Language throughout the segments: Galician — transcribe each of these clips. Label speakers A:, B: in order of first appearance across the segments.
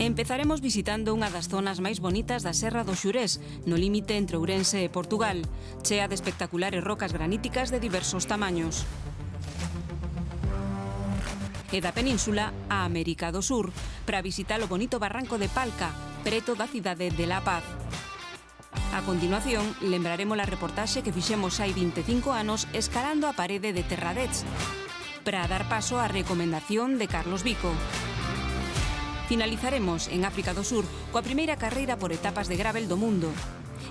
A: Empezaremos visitando unha das zonas máis bonitas da Serra do Xurés, no límite entre Ourense e Portugal, chea de espectaculares rocas graníticas de diversos tamaños. E da península a América do Sur, para visitar o bonito barranco de Palca, preto da cidade de La Paz. A continuación, lembraremos a reportaxe que fixemos hai 25 anos escalando a parede de Terradets, para dar paso á recomendación de Carlos Vico. Finalizaremos en África do Sur coa primeira carreira por etapas de gravel do mundo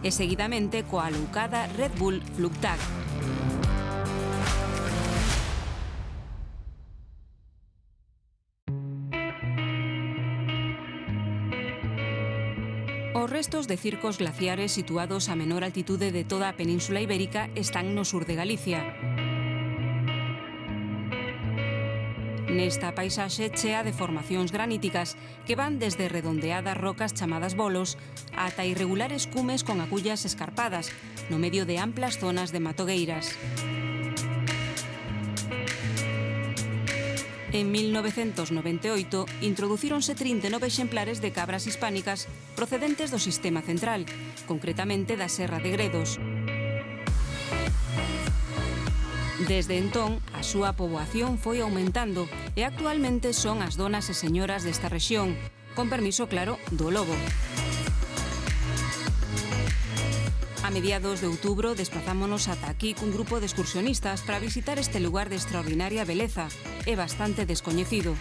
A: e seguidamente coa aloucada Red Bull Flugtag. Os restos de circos glaciares situados a menor altitude de toda a Península Ibérica están no sur de Galicia. Nesta paisaxe chea de formacións graníticas que van desde redondeadas rocas chamadas bolos ata irregulares cumes con agullas escarpadas no medio de amplas zonas de matogueiras. En 1998 introducíronse 39 exemplares de cabras hispánicas procedentes do Sistema Central, concretamente da Serra de Gredos. Desde entón, a súa poboación foi aumentando e actualmente son as donas e señoras desta rexión, con permiso, claro, do lobo. A mediados de outubro desplazámonos ata aquí cun grupo de excursionistas para visitar este lugar de extraordinaria beleza e bastante descoñecido.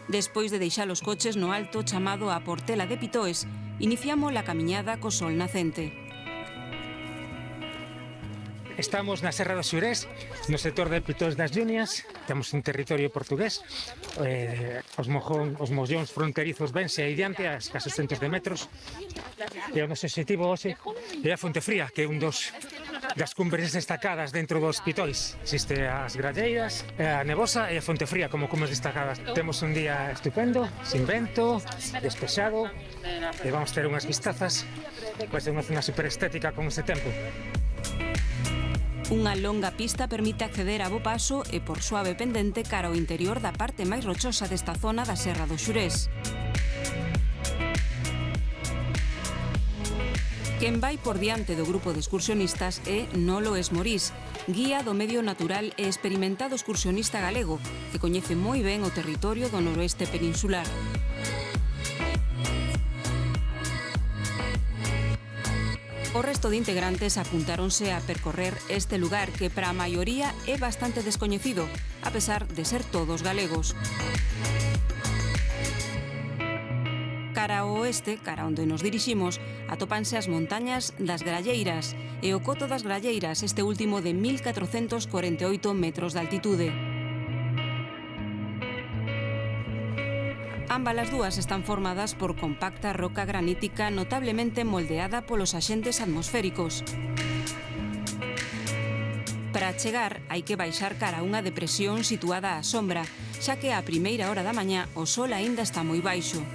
A: Despois de deixar os coches no alto chamado a Portela de Pitoes, iniciamos a camiñada co sol nacente.
B: Estamos na Serra do Xurés, no sector de Pitoes das Llunias. Temos un territorio portugués. Os mollóns fronterizos vense aí diante a escasos centos de metros. E o noso objetivo hoxe é a Fonte Fría, que é un das cumbres destacadas dentro dos Pitoes. Existe as Gralleiras, a Nevosa e a Fonte Fría como cumbres destacadas. Temos un día estupendo, sin vento, despexado, e vamos ter unhas vistazas. Vai ser unha zona super estética con este tempo.
A: Unha longa pista permite acceder a bo paso e por suave pendente cara ao interior da parte máis rochosa desta zona da Serra do Xurés. Quen vai por diante do grupo de excursionistas é Nolo Esmorís, guía do medio natural e experimentado excursionista galego, que coñece moi ben o territorio do noroeste peninsular. O resto de integrantes apuntáronse a percorrer este lugar que para a maioría é bastante descoñecido, a pesar de ser todos galegos. Cara ao oeste, cara onde nos diriximos, atópanse as montañas das Gralleiras e o Coto das Gralleiras, este último de 1448 metros de altitude. Ambas as dúas están formadas por compacta roca granítica notablemente moldeada polos axentes atmosféricos. Para chegar, hai que baixar cara a unha depresión situada á sombra, xa que á primeira hora da mañá o sol aínda está moi baixo.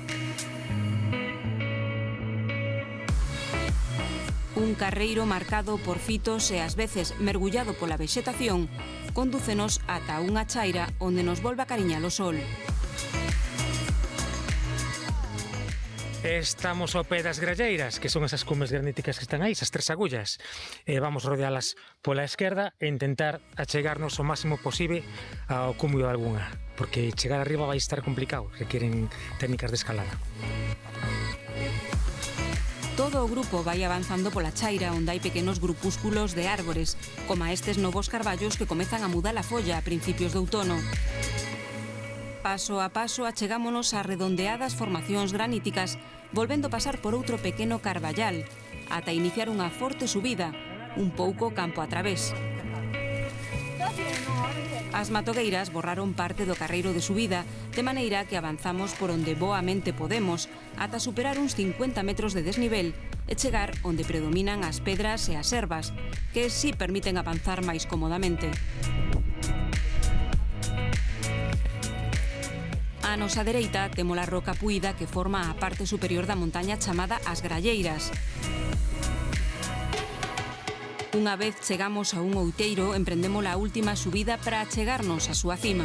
A: Un carreiro marcado por fitos e ás veces mergullado pola vexetación condúcenos ata unha chaira onde nos volve a cariñar o sol.
B: Estamos ao pé das Gralleiras, que son esas cumes graníticas que están aí, esas tres agullas. Vamos rodealas pola esquerda e intentar achegarnos o máximo posible ao cumio de algunha, porque chegar arriba vai estar complicado, requieren técnicas de escalada.
A: Todo o grupo vai avanzando pola chaira onde hai pequenos grupúsculos de árbores, como estes novos carballos que comezan a mudar a folla a principios de outono. Paso a paso achegámonos a redondeadas formacións graníticas, volvendo pasar por outro pequeno carballal, ata iniciar unha forte subida, un pouco campo a través. As matogueiras borraron parte do carreiro de subida, de maneira que avanzamos por onde boamente podemos, ata superar uns 50 metros de desnivel e chegar onde predominan as pedras e as ervas, que si permiten avanzar máis cómodamente. A nosa dereita temos a roca puída que forma a parte superior da montaña chamada as Gralleiras. Unha vez chegamos a un outeiro, emprendemos a última subida para achegarnos á súa cima.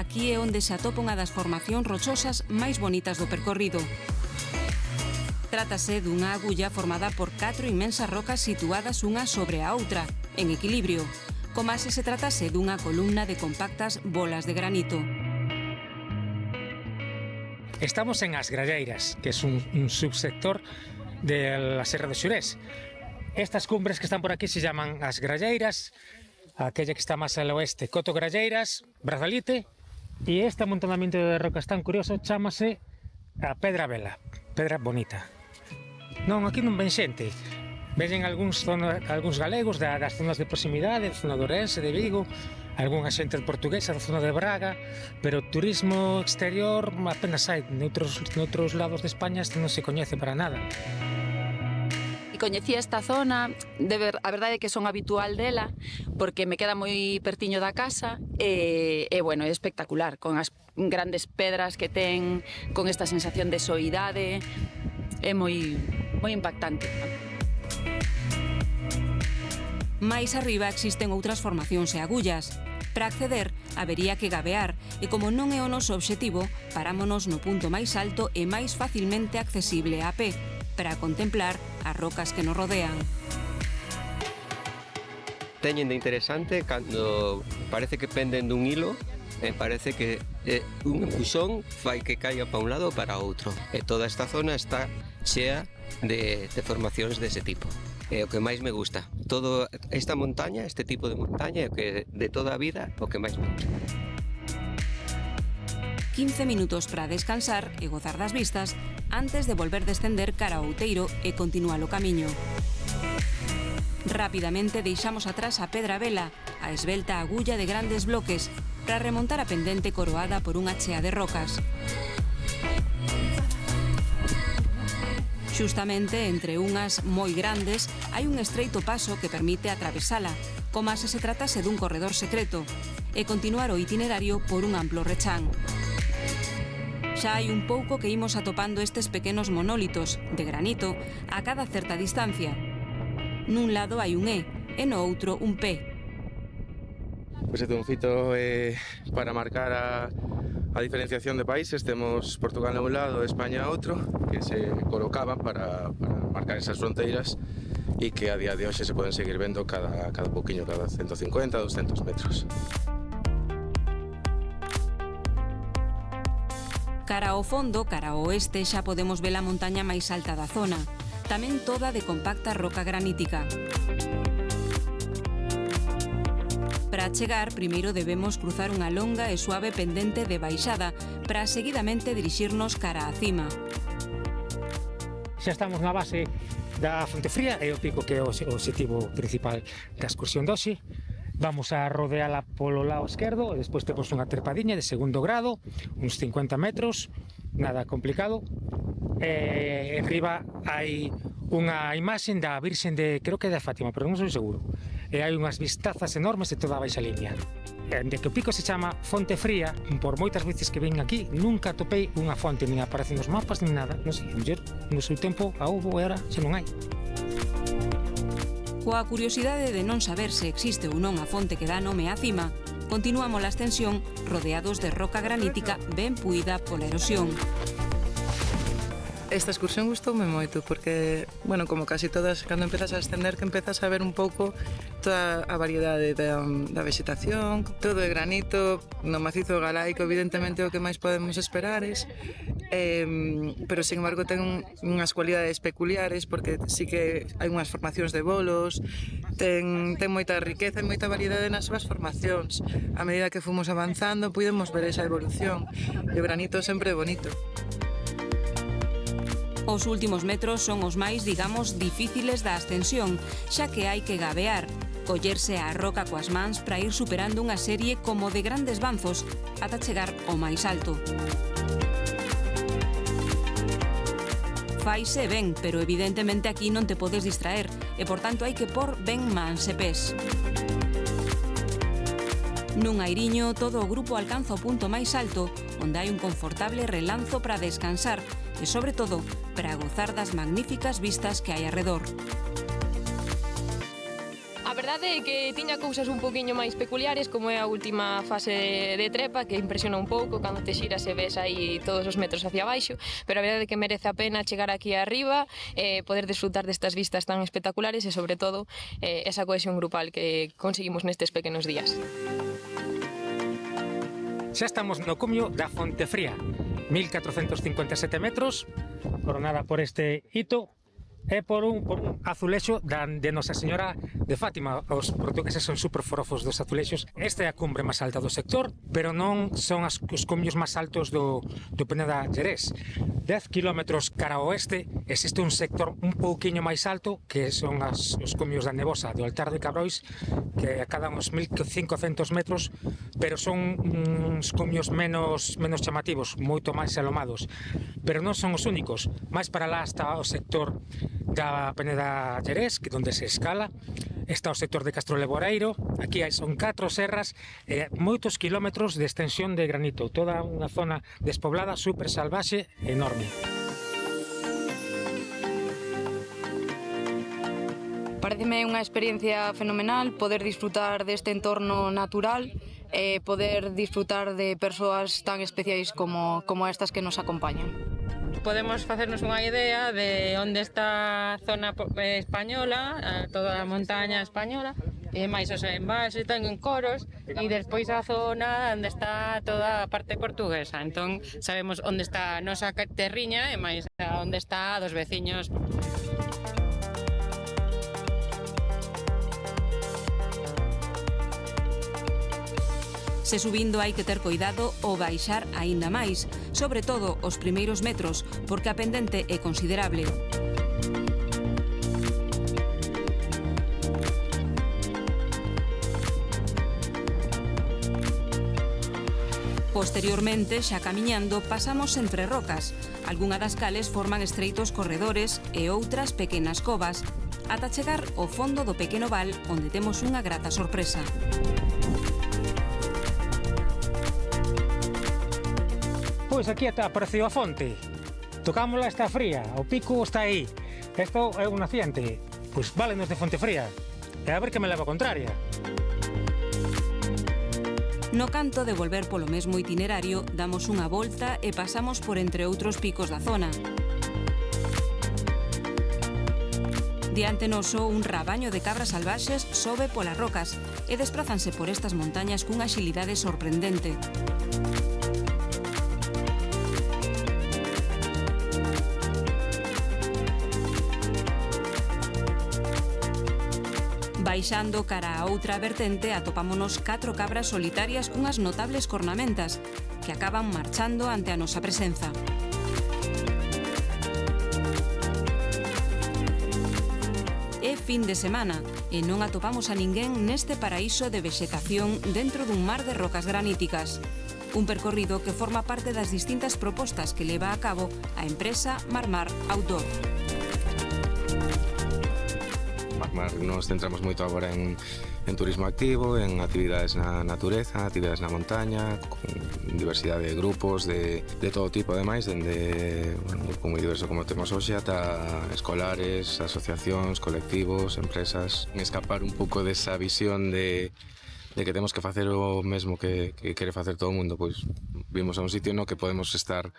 A: Aquí é onde se atopa unha das formacións rochosas máis bonitas do percorrido. Trátase dunha agulla formada por 4 inmensas rocas situadas unha sobre a outra, en equilibrio, como se tratase dunha columna de compactas bolas de granito.
B: Estamos en As Gralleiras, que es un subsector de la Serra do Xurés. Estas cumbres que están por aquí se llaman As Gralleiras, aquella que está más al oeste, Coto Gralleiras, Brazalite, y este amontonamiento de rocas tan curioso chámase a Pedra Vela, Pedra Bonita. Non, aquí non ven xente. Veñen algúns galegos das zonas de proximidade, da zona de Ourense, de Vigo, algunha xente portuguesa da zona de Braga, pero turismo exterior apenas hai. Noutros lados de España este non se coñece para nada.
C: Coñecía esta zona, a verdade é que son habitual dela, porque me queda moi pertiño da casa, e bueno, é espectacular, con as grandes pedras que ten, con esta sensación de soidade, é moi impactante.
A: Mais arriba existen outras formacións e agullas. Para acceder, habería que gabear, e como non é o noso obxectivo, parámonos no punto máis alto e máis facilmente accesible a pé, para contemplar as rocas que nos rodean.
D: Teñen de interesante cando parece que penden dun hilo e parece que un empuxón fai que caia para un lado ou para outro. E toda esta zona está chea de formacións dese tipo. É o que máis me gusta. Toda esta montaña, este tipo de montaña, é o que de toda a vida o que máis me gusta.
A: 15 minutos para descansar e gozar das vistas antes de volver descender cara ao Outeiro e continuar o camiño. Rapidamente deixamos atrás a Pedra Vela, a esvelta agulla de grandes bloques, para remontar a pendente coroada por unha chea de rocas. Xustamente entre unhas moi grandes hai un estreito paso que permite atravesala, como se tratase dun corredor secreto, e continuar o itinerario por un amplo rechán. Xa hai un pouco que imos atopando estes pequenos monólitos de granito a cada certa distancia. Nun lado hai un E e no outro un P.
E: Pois este é un fito para marcar a diferenciación de países. Temos Portugal a un lado e España a outro, que se colocaban para marcar esas fronteiras e que a día de hoxe se poden seguir vendo cada pouquiño, cada 150, 200 metros.
A: Cara ao fondo, cara ao oeste, xa podemos ver a montaña máis alta da zona, tamén toda de compacta roca granítica. Para chegar, primeiro debemos cruzar unha longa e suave pendente de baixada para seguidamente dirixirnos cara á cima.
B: Xa estamos na base da Fonte Fría, é o pico que é o obxectivo principal da excursión de hoxe. Vamos a rodeala polo lado esquerdo, e despois temos unha trepadiña de segundo grado, uns 50 metros, nada complicado. En riba hai unha imaxen da Virxen de, creo que é de Fátima, pero non sou seguro. E hai unhas vistazas enormes de toda a baixa liña. De que o pico se chama Fonte Fría, por moitas veces que ven aquí, nunca topei unha fonte, nin aparecen nos mapas, nin nada. Non sei, no seu tempo a houbo e agora xa non hai.
A: Coa curiosidade de non saber se existe ou non a fonte que dá nome á cima, continuamos a ascensión rodeados de roca granítica ben puída pola erosión.
F: Esta excursión gustoume moito porque, bueno, como casi todas, cando empezas a ascender, que empezas a ver un pouco toda a variedade da vegetación, todo é granito, no macizo galaico, evidentemente o que máis podemos esperar pero, sin embargo, ten unhas cualidades peculiares porque sí que hai unhas formacións de bolos, ten moita riqueza e moita variedade nas súas formacións. A medida que fomos avanzando, pudemos ver esa evolución e o granito sempre é bonito.
A: Os últimos metros son os máis, digamos, difíciles da ascensión, xa que hai que gabear, collerse á roca coas mans para ir superando unha serie como de grandes banzos ata chegar ao máis alto. Faise ben, pero evidentemente aquí non te podes distraer e, por tanto, hai que pôr ben mans e pés. Nun airiño, todo o grupo alcanza o punto máis alto, onde hai un confortable relanzo para descansar e, sobre todo, para gozar das magníficas vistas que hai arredor.
C: A
G: verdade é que tiña cousas un poquinho máis peculiares, como é a última fase de trepa, que impresiona un pouco cando te xiras e ves aí todos os metros hacia baixo, pero a verdade é que merece a pena chegar aquí arriba, poder disfrutar destas vistas tan espectaculares e, sobre todo, esa cohesión grupal que conseguimos nestes pequenos días.
B: Xa estamos no cumio da Fonte Fría, 1457 metros, coronada por este hito, e por un azulexo de Nosa Señora de Fátima. Os portugueses son super forofos dos azulexos. Esta é a cumbre máis alta do sector, pero non son os cumios máis altos do Penedo da Xerés. 10 kilómetros cara ao oeste existe un sector un pouquiño máis alto, que son os cumios da Nebosa, do Altar de Cabrois, que acadan uns 1500 metros, pero son uns cumios menos chamativos, moito máis alomados. Pero non son os únicos. Máis para lá está o sector da Penedo da Xerés, que onde se escala, está o sector de Castro Leboreiro. Aquí son 4 serras e moitos kilómetros de extensión de granito, toda unha zona despoblada, super salvaxe, enorme.
H: Pareceme unha experiencia fenomenal poder disfrutar deste entorno natural e poder disfrutar de persoas tan especiais como estas que nos acompañan.
I: Podemos facernos unha idea de onde está a zona española, toda a montaña española, e máis os embalses, ten coros, e despois a zona onde está toda a parte portuguesa. Entón sabemos onde está a nosa terriña e máis onde está a dos veciños.
A: Se subindo hai que ter cuidado ou baixar aínda máis, sobre todo os primeiros metros, porque a pendente é considerable. Posteriormente, xa camiñando, pasamos entre rocas, algunha das cales forman estreitos corredores e outras pequenas covas, ata chegar ao fondo do pequeno val onde temos unha grata sorpresa.
B: Pois aquí apareceu a fonte. Tocámola, está fría, o pico está aí. Isto é un naciente. Pois válenos de Fonte Fría. E a ver que me leva a contraria.
A: No canto de volver polo mesmo itinerario, damos unha volta e pasamos por entre outros picos da zona. Diante noso, un rabaño de cabras salvaxes sobe polas rocas e desprázanse por estas montañas cunha axilidade sorprendente. Baixando cara a outra vertente atopámonos 4 cabras solitarias cunhas notables cornamentas que acaban marchando ante a nosa presenza. É fin de semana e non atopamos a ninguén neste paraíso de vexetación dentro dun mar de rocas graníticas. Un percorrido que forma parte das distintas propostas que leva a cabo a empresa Marmar Outdoor.
E: Nos centramos moito agora en turismo activo, en actividades na natureza, actividades na montaña, con diversidade de grupos de todo tipo, ademais, dende un grupo moi diverso como temos hoxe, ata escolares, asociacións, colectivos, empresas, en escapar un pouco desa visión de que temos que facer o mesmo que quere facer todo o mundo. Pois vimos a un sitio no que podemos estar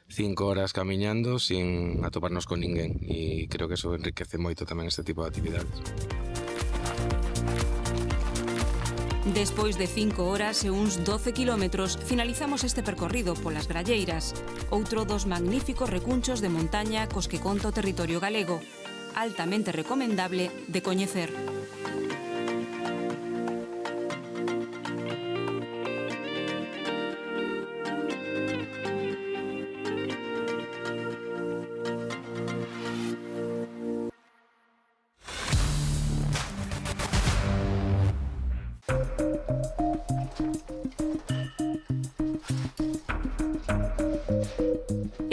E: 5 horas camiñando sin atoparnos con ninguén, e creo que eso enriquece moito tamén este tipo de actividades.
A: Despois de 5 horas e uns 12 kilómetros, finalizamos este percorrido polas Gralleiras, outro dos magníficos recunchos de montaña cos que conta o territorio galego, altamente recomendable de coñecer.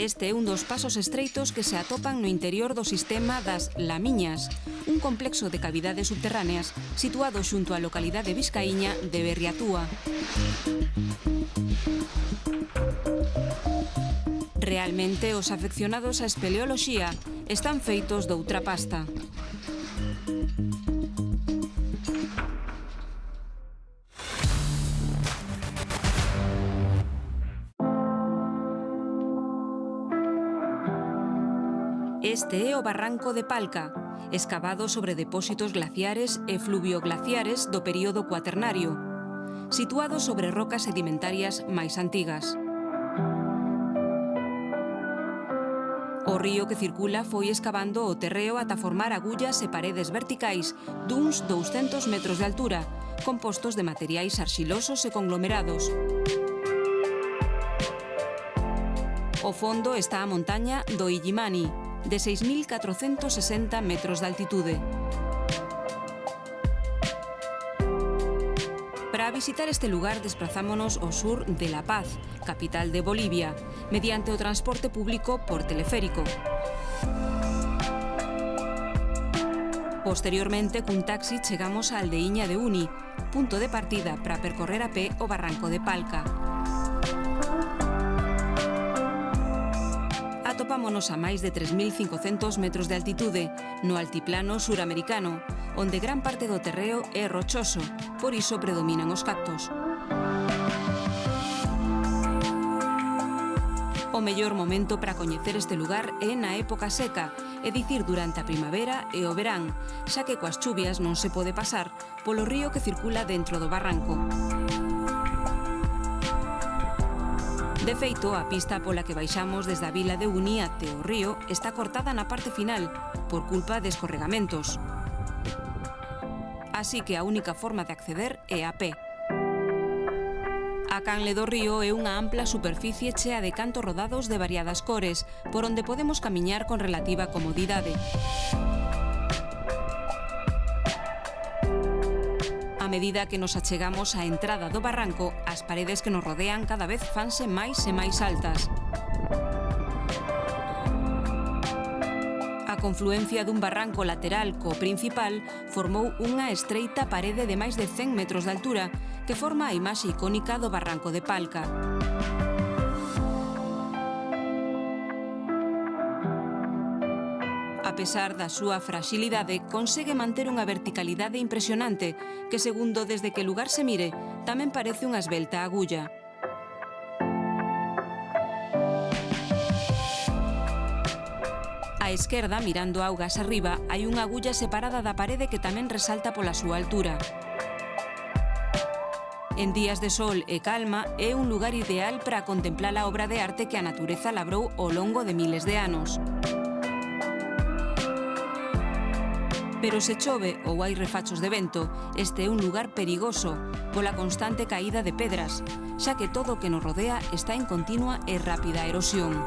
A: Este é un dos pasos estreitos que se atopan no interior do sistema das Lamiñas, un complexo de cavidades subterráneas situado xunto á localidade vizcaíña de Berriatúa. Realmente, os afeccionados á espeleoloxía están feitos doutra pasta. Este é o Barranco de Palca, escavado sobre depósitos glaciares e fluvioglaciares do período cuaternario, situado sobre rocas sedimentarias máis antigas. O río que circula foi escavando o terreo ata formar agullas e paredes verticais duns 200 metros de altura, compostos de materiais arxilosos e conglomerados. Ao fondo está a montaña do Illimani, de 6.460 metros de altitude. Para visitar este lugar desplazámonos ao sur de La Paz, capital de Bolivia, mediante o transporte público por teleférico. Posteriormente, cun taxi chegamos á aldeiña de Uni, punto de partida para percorrer a pé o Barranco de Palca. Atopámonos a máis de 3.500 metros de altitude, no altiplano suramericano, onde gran parte do terreo é rochoso, por iso predominan os cactos. O mellor momento para coñecer este lugar é na época seca, é dicir, durante a primavera e o verán, xa que coas chuvias non se pode pasar polo río que circula dentro do barranco. De feito, a pista pola que baixamos desde a vila de Uni até o río está cortada na parte final, por culpa de escorregamentos. Así que a única forma de acceder é a pé. A canle do río é unha ampla superficie chea de cantos rodados de variadas cores, por onde podemos camiñar con relativa comodidade. A medida que nos achegamos á entrada do barranco, as paredes que nos rodean cada vez fanse máis e máis altas. A confluencia dun barranco lateral co principal formou unha estreita parede de máis de 100 metros de altura que forma a imaxe icónica do Barranco de Palca. A pesar da súa fraxilidade, consegue manter unha verticalidade impresionante que, segundo desde que lugar se mire, tamén parece unha esvelta agulla. A esquerda, mirando augas arriba, hai unha agulla separada da parede que tamén resalta pola súa altura. En días de sol e calma, é un lugar ideal para contemplar a obra de arte que a natureza labrou ao longo de miles de anos. Pero se chove ou hai refachos de vento, este é un lugar perigoso pola constante caída de pedras, xa que todo o que nos rodea está en continua e rápida erosión.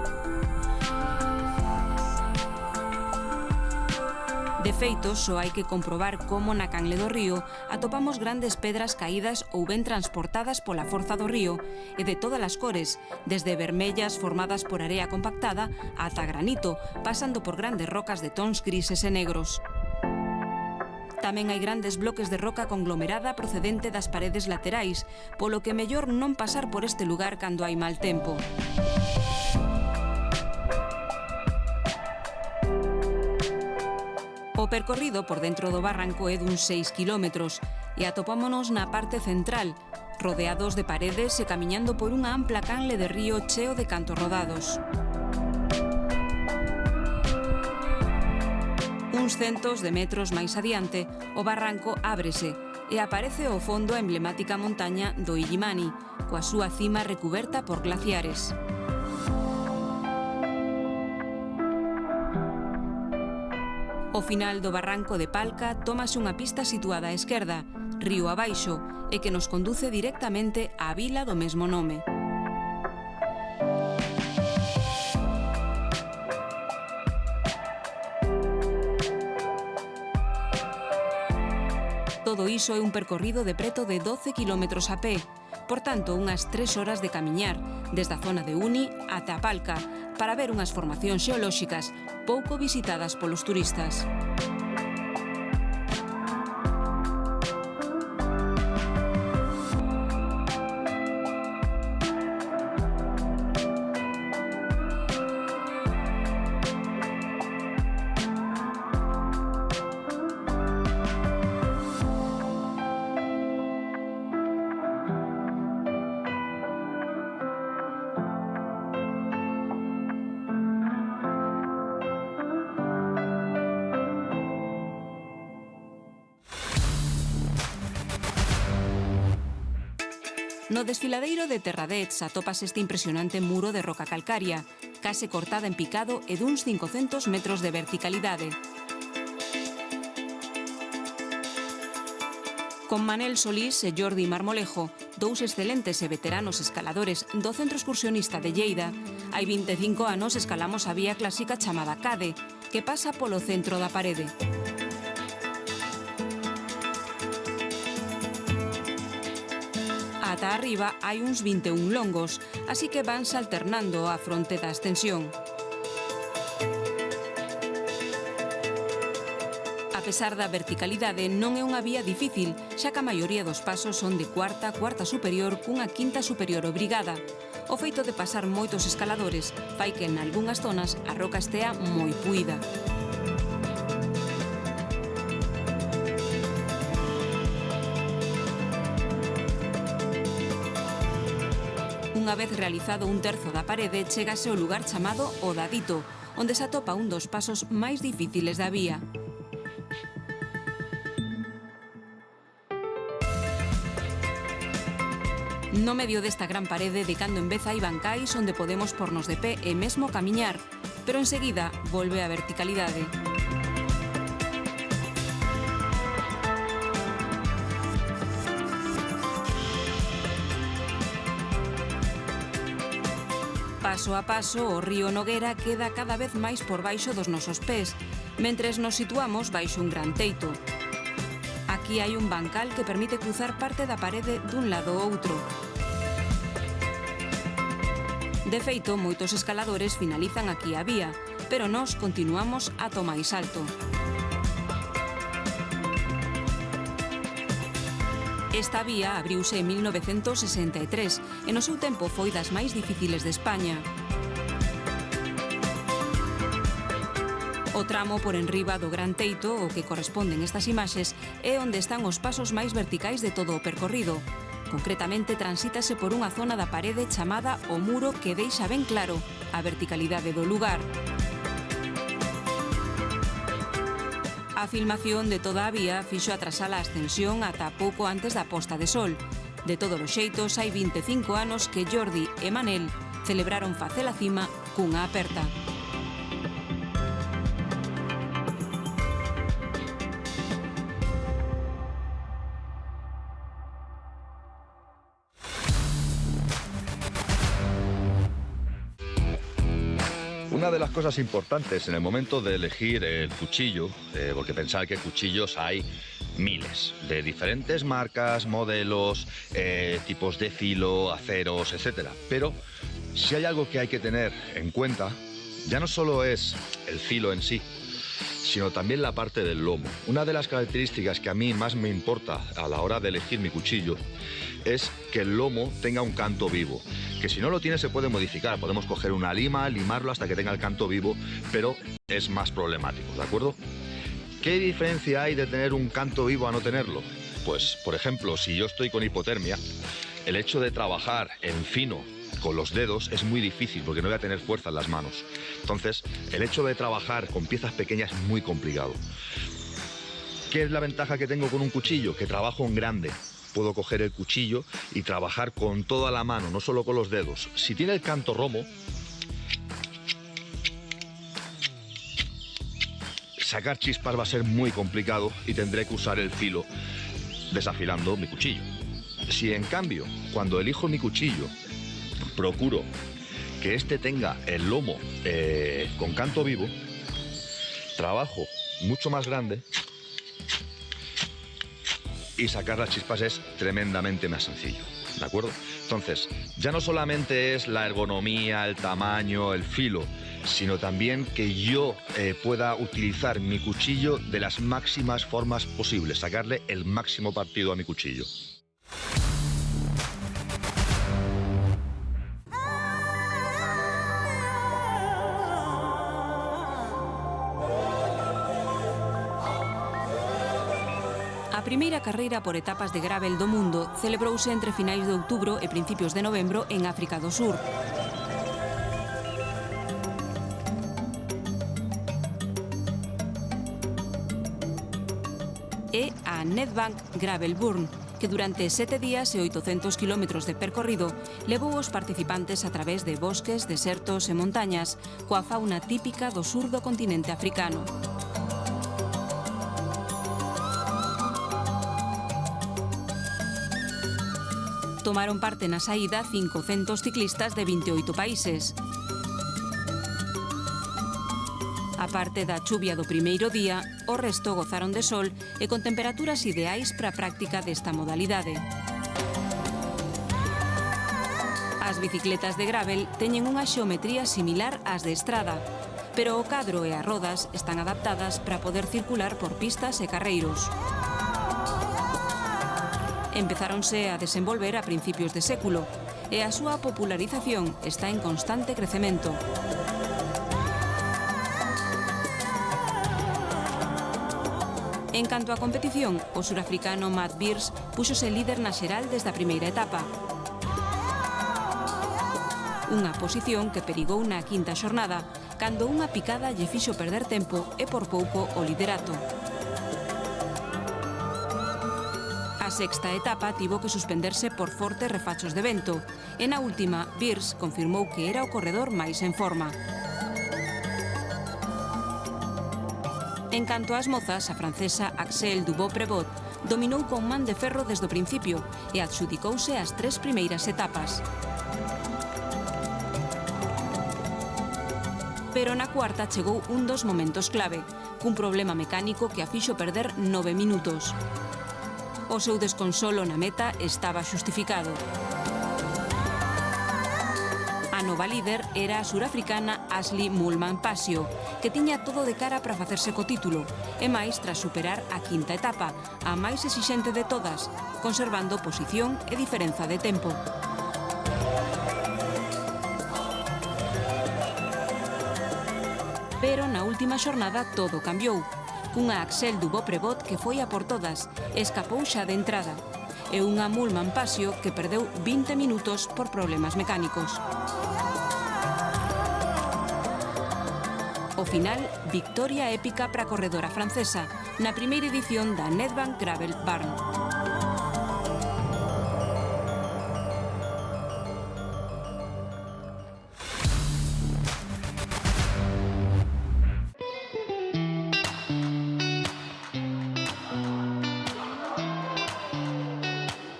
A: De feito, só hai que comprobar como na canle do río atopamos grandes pedras caídas ou ben transportadas pola forza do río e de todas as cores, desde vermellas formadas por area compactada ata granito, pasando por grandes rocas de tons grises e negros. Tamén hai grandes bloques de roca conglomerada procedente das paredes laterais, polo que mellor non pasar por este lugar cando hai mal tempo. O percorrido por dentro do barranco é duns 6 kilómetros e atopámonos na parte central, rodeados de paredes e camiñando por unha ampla canle de río cheo de cantos rodados. Uns centos de metros máis adiante, o barranco ábrese e aparece ao fondo a emblemática montaña do Illimani, coa súa cima recuberta por glaciares. Ao final do Barranco de Palca tómase unha pista situada á esquerda, río abaixo, e que nos conduce directamente á vila do mesmo nome. Todo iso é un percorrido de preto de 12 kilómetros a pé, por tanto, unhas 3 horas de camiñar, desde a zona de Uni ata a Palca, para ver unhas formacións xeolóxicas pouco visitadas polos turistas. No desfiladeiro de Terradets atópase este impresionante muro de roca calcaria, case cortada en picado e duns 500 metros de verticalidade. Con Manel Solís e Jordi Marmolejo, dous excelentes e veteranos escaladores do Centro Excursionista de Lleida, hai 25 anos escalamos a vía clásica chamada Cade, que pasa polo centro da parede. Ata arriba hai uns 21 longos, así que vanse alternando a fronte da ascensión. A pesar da verticalidade, non é unha vía difícil, xa que a maioría dos pasos son de cuarta superior cunha quinta superior obrigada. O feito de pasar moitos escaladores fai que en algunhas zonas a roca estea moi puída. Unha vez realizado un terzo da parede, chégase ao lugar chamado O Dadito, onde se atopa un dos pasos máis difíciles da vía. No medio desta gran parede, de cando en vez hai bancais onde podemos pornos de pé e mesmo camiñar, pero enseguida volve a verticalidade. Paso a paso, o río Noguera queda cada vez máis por baixo dos nosos pés, mentres nos situamos baixo un gran teito. Aquí hai un bancal que permite cruzar parte da parede dun lado ao outro. De feito, moitos escaladores finalizan aquí a vía, pero nós continuamos ata o máis alto. Esta vía abriuse en 1963 e no seu tempo foi das máis difíciles de España. O tramo por enriba do Gran Teito, o que corresponden estas imaxes, é onde están os pasos máis verticais de todo o percorrido. Concretamente, transítase por unha zona da parede chamada o muro que deixa ben claro a verticalidade do lugar. A filmación de toda a vía fixo atrasar a ascensión ata pouco antes da posta de sol. De todos os xeitos, hai 25 anos que Jordi e Manel celebraron facela cima cunha aperta.
J: Una de las cosas importantes en el momento de elegir el cuchillo, porque pensar que cuchillos hay miles, de diferentes marcas, modelos, tipos de filo, aceros, etc. Pero si hay algo que hay que tener en cuenta, ya no solo es el filo en sí, sino también la parte del lomo. Una de las características que a mí más me importa a la hora de elegir mi cuchillo es que el lomo tenga un canto vivo, que si no lo tiene se puede modificar, podemos coger una lima, limarlo hasta que tenga el canto vivo, pero es más problemático, ¿de acuerdo? ¿Qué diferencia hay de tener un canto vivo a no tenerlo? Pues, por ejemplo, si yo estoy con hipotermia, el hecho de trabajar en fino con los dedos es muy difícil porque no voy a tener fuerza en las manos. Entonces, el hecho de trabajar con piezas pequeñas es muy complicado. ¿Qué es la ventaja que tengo con un cuchillo? Que trabajo en grande. Puedo coger el cuchillo y trabajar con toda la mano, no solo con los dedos. Si tiene el canto romo, sacar chispas va a ser muy complicado y tendré que usar el filo desafilando mi cuchillo. Si en cambio, cuando elijo mi cuchillo, procuro que este tenga el lomo con canto vivo, trabajo mucho más grande y sacar las chispas es tremendamente más sencillo, ¿de acuerdo? Entonces, ya no solamente es la ergonomía, el tamaño, el filo, sino también que yo pueda utilizar mi cuchillo de las máximas formas posibles, sacarle el máximo partido a mi cuchillo.
A: A primeira carreira por etapas de gravel do mundo celebrouse entre finais de outubro e principios de novembro en África do Sur. É a Nedbank Gravel Burn, que que durante 7 días e 800 km de percorrido levou os participantes a través de bosques, desertos e montañas, coa fauna típica do sur do continente africano. Tomaron parte na saída 500 ciclistas de 28 países. A parte da chuvia do primeiro día, o resto gozaron de sol e con temperaturas ideais para a práctica desta modalidade. As bicicletas de gravel teñen unha xeometría similar ás de estrada, pero o cadro e as rodas están adaptadas para poder circular por pistas e carreiros. Empezáronse a desenvolver a principios de século e a súa popularización está en constante crecemento. En canto á competición, o surafricano Matt Beers púxose líder na xeral desde a primeira etapa. Unha posición que perigou na quinta xornada, cando unha picada lle fixo perder tempo e por pouco o liderato. A sexta etapa tivo que suspenderse por fortes refachos de vento e na última, Beers confirmou que era o corredor máis en forma. En canto ás mozas, a francesa Axelle Dubos-Prévost dominou con man de ferro desde o principio e adxudicouse as 3 primeiras etapas. Pero na cuarta chegou un dos momentos clave, cun problema mecánico que a fixo perder 9 minutos. O seu desconsolo na meta estaba xustificado. A nova líder era a surafricana Ashley Moolman-Pasio, que tiña todo de cara para facerse co título, e máis tras superar a quinta etapa, a máis exixente de todas, conservando posición e diferenza de tempo. Pero na última xornada todo cambiou. Cunha Axelle Dubos-Prévost que foi a por todas, escapou xa de entrada, e unha Moolman-Pasio que perdeu 20 minutos por problemas mecánicos. O final, victoria épica para a corredora francesa, na primeira edición da Nedbank Gravel Barn.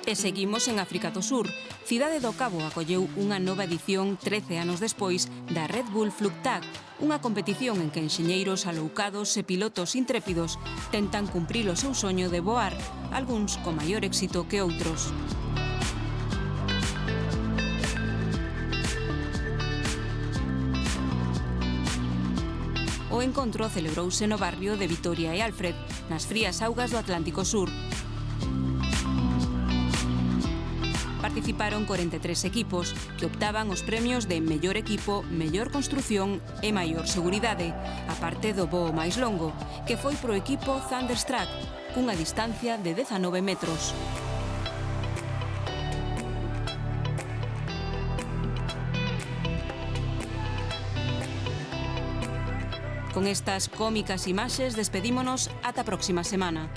A: E seguimos en África do Sur. Cidade do Cabo acolleu unha nova edición 13 anos despois da Red Bull Flugtag, unha competición en que enxeñeiros aloucados e pilotos intrépidos tentan cumprir o seu soño de voar, algúns con maior éxito que outros. O encontro celebrouse no barrio de Vitoria e Alfred, nas frías augas do Atlántico Sur. Participaron 43 equipos que optaban os premios de mellor equipo, mellor construción e maior seguridade, aparte do voo máis longo, que foi pro equipo Thunderstruck, cunha distancia de 19 metros. Con estas cómicas imaxes despedímonos ata a próxima semana.